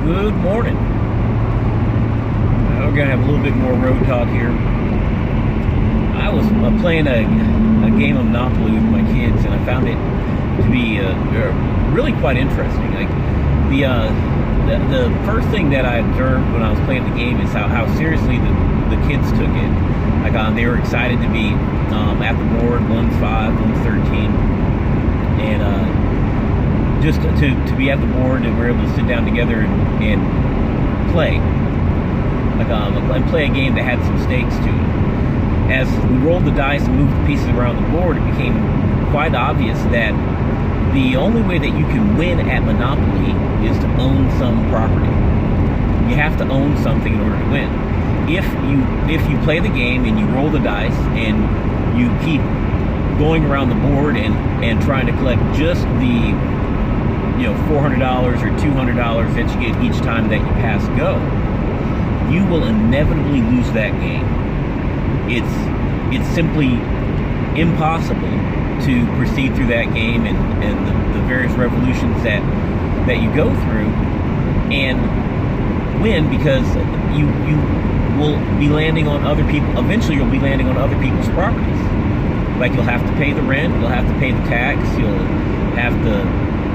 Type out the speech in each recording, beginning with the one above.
Good morning. We're going to have a little bit more road talk here. I was playing a game of Monopoly with my kids, and I found it to be really quite interesting. Like the first thing that I observed when I was playing the game is how seriously the kids took it. Like they were excited to be at the board, one's 5, one's 13, and just to be at the board, and we're able to sit down together and play, and play a game that had some stakes to it. As we rolled the dice and moved the pieces around the board, it became quite obvious that the only way that you can win at Monopoly is to own some property. You have to own something in order to win. If you play the game and you roll the dice and you keep going around the board and trying to collect just the $400 or $200 that you get each time that you pass go, you will inevitably lose that game. It's simply impossible to proceed through that game and the various revolutions that you go through and win, because you will be landing on other people. Eventually you'll be landing on other people's properties. Like, you'll have to pay the rent, you'll have to pay the tax, you'll have to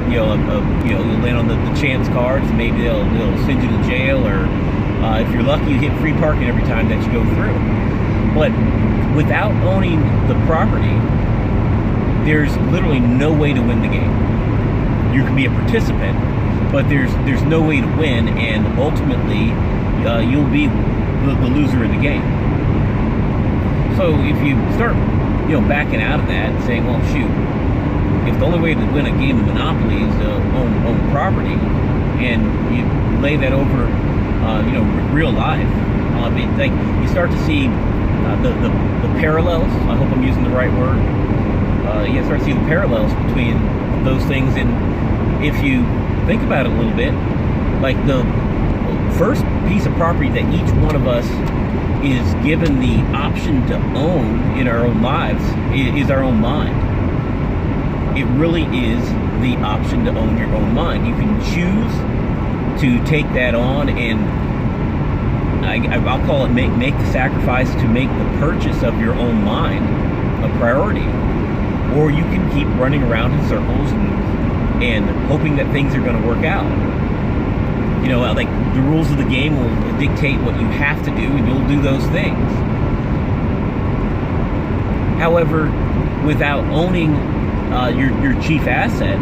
you'll land on the chance cards, and maybe they'll send you to jail, or if you're lucky, you hit free parking every time that you go through. But without owning the property, there's literally no way to win the game. You can be a participant, but there's no way to win, and ultimately you'll be the loser in the game. So if you start backing out of that and saying, well, shoot, if the only way to win a game of Monopoly is to own property, and you lay that over real life, like, you start to see the parallels. I hope I'm using the right word. You start to see the parallels between those things. And if you think about it a little bit, like, the first piece of property that each one of us is given the option to own in our own lives is our own mind. It really is the option to own your own mind. You can choose to take that on, and I'll call it make the sacrifice to make the purchase of your own mind a priority. Or you can keep running around in circles and hoping that things are going to work out. Like, the rules of the game will dictate what you have to do, and you'll do those things. However, without owning your chief asset,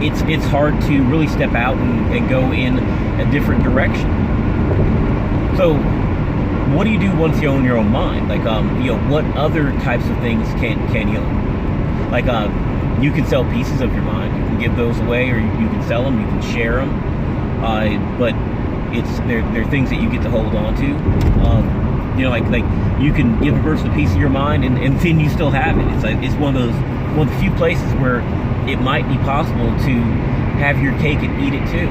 it's hard to really step out and go in a different direction. So what do you do once you own your own mind? Like, what other types of things can you own? Like, you can sell pieces of your mind. You can give those away, or you can sell them, you can share them. But they're things that you get to hold on to. Like you can give a person a piece of your mind, and then you still have it. It's one of the few places where it might be possible to have your cake and eat it too.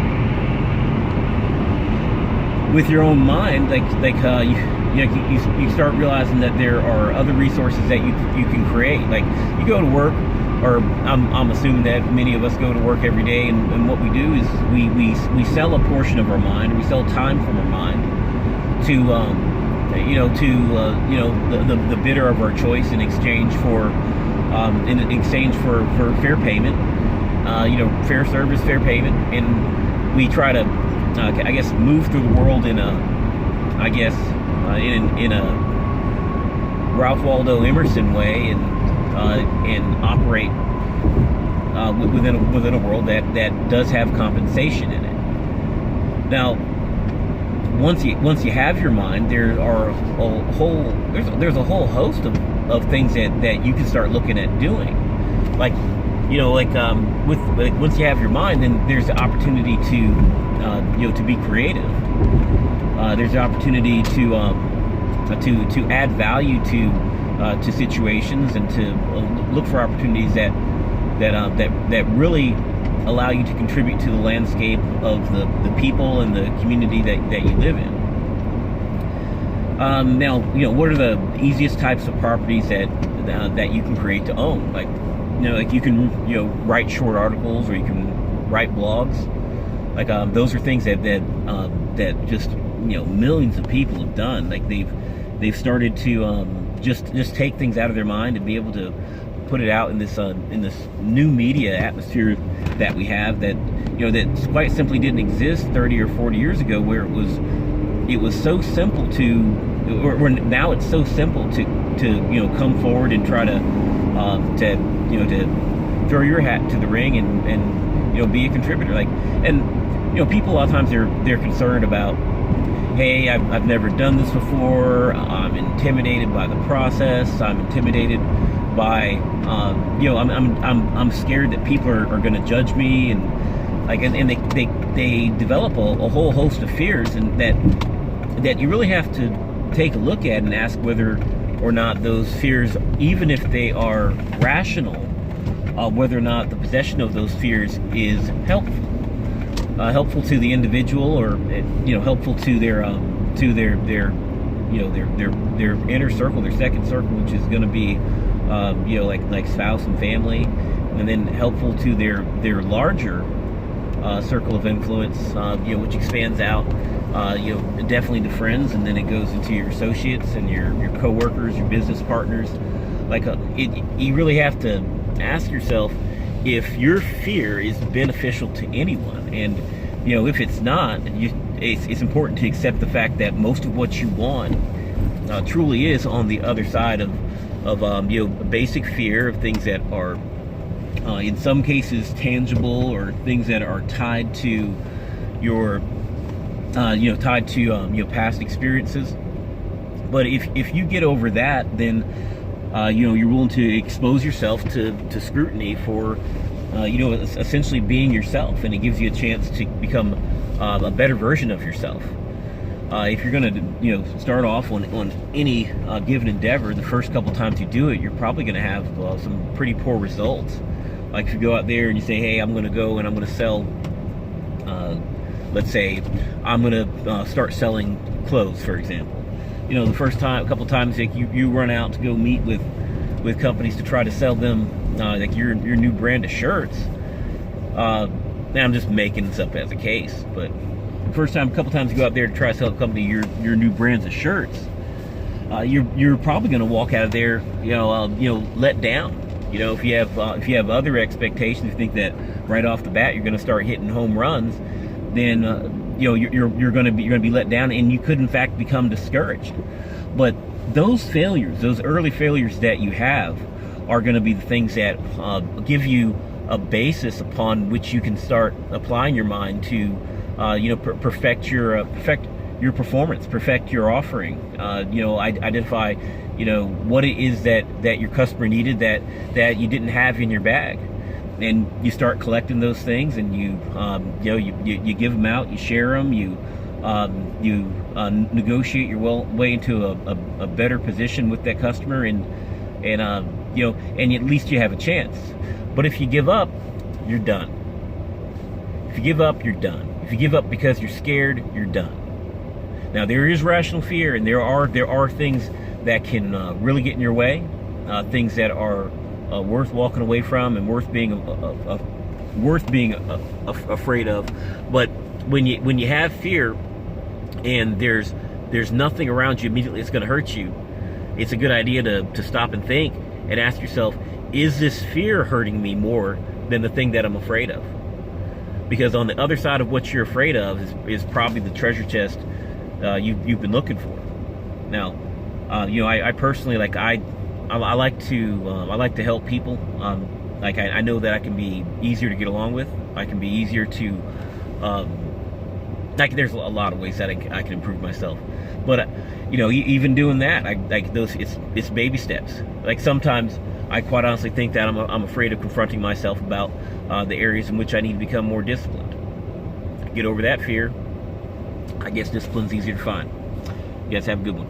With your own mind, you start realizing that there are other resources that you can create. Like, you go to work, or I'm assuming that many of us go to work every day, and what we do is we sell a portion of our mind, or we sell time from our mind to the bidder of our choice in exchange for fair payment, fair service, fair payment. And we try to move through the world in a Ralph Waldo Emerson way, and operate within a world that does have compensation in it. Now, once you have your mind, there's a whole host of things that you can start looking at doing. Once you have your mind, then there's the opportunity to be creative. There's the opportunity to add value to situations, and to look for opportunities that really allow you to contribute to the landscape of the people and the community that you live in. Now, what are the easiest types of properties that you can create to own? Like you can write short articles, or you can write blogs. Like those are things that just millions of people have done. Like they've started to just take things out of their mind and be able to put it out in this new media atmosphere that we have, that that quite simply didn't exist 30 or 40 years ago, where it was so simple to, or now it's so simple to come forward and try to throw your hat to the ring and be a contributor. Like, and people a lot of times they're concerned about, hey, I've never done this before, I'm intimidated by the process, I'm intimidated by I'm scared that people are going to judge me, and like and they develop a whole host of fears, and that you really have to take a look at and ask whether or not those fears, even if they are rational, whether or not the possession of those fears is helpful to the individual, or helpful to their inner circle, their second circle, which is going to be like spouse and family, and then helpful to their larger circle of influence, which expands out definitely to friends, and then it goes into your associates and your coworkers, your business partners. Like you really have to ask yourself if your fear is beneficial to anyone, and if it's not, it's important to accept the fact that most of what you want truly is on the other side of basic fear of things that are in some cases tangible, or things that are tied to your past experiences. But if you get over that, then you're willing to expose yourself to scrutiny for essentially being yourself, and it gives you a chance to become a better version of yourself. If you're going to start off on any given endeavor, the first couple times you do it, you're probably going to have some pretty poor results. Like if you go out there and you say, hey, I'm going to go and I'm going to sell, let's say I'm going to start selling clothes, for example. The first time, a couple times, like you run out to go meet with companies to try to sell them like your new brand of shirts. Now I'm just making this up as a case, but first time, a couple times you go out there to try to sell a company your new brands of shirts, you're probably going to walk out of there let down. If you have other expectations, you think that right off the bat you're going to start hitting home runs, then you're going to be let down, and you could in fact become discouraged. But those failures, those early failures that you have, are going to be the things that give you a basis upon which you can start applying your mind to perfect your performance, perfect your offering, identify what it is that your customer needed that you didn't have in your bag, and you start collecting those things, and you give them out, you share them, you negotiate your way into a better position with that customer, and at least you have a chance. But if you give up, you're done. If you give up, you're done. If you give up because you're scared, you're done. Now, there is rational fear, and there are things that can really get in your way, things that are worth walking away from and worth being afraid of. But when you have fear, and there's nothing around you immediately that's going to hurt you, it's a good idea to stop and think and ask yourself, is this fear hurting me more than the thing that I'm afraid of? Because on the other side of what you're afraid of is probably the treasure chest you've been looking for. Now, I personally, like I like to help people. I know that I can be easier to get along with. I can be easier to there's a lot of ways that I can improve myself. But even doing that, it's baby steps. Like sometimes I quite honestly think that I'm afraid of confronting myself about the areas in which I need to become more disciplined. Get over that fear. I guess discipline's easier to find. You guys have a good one.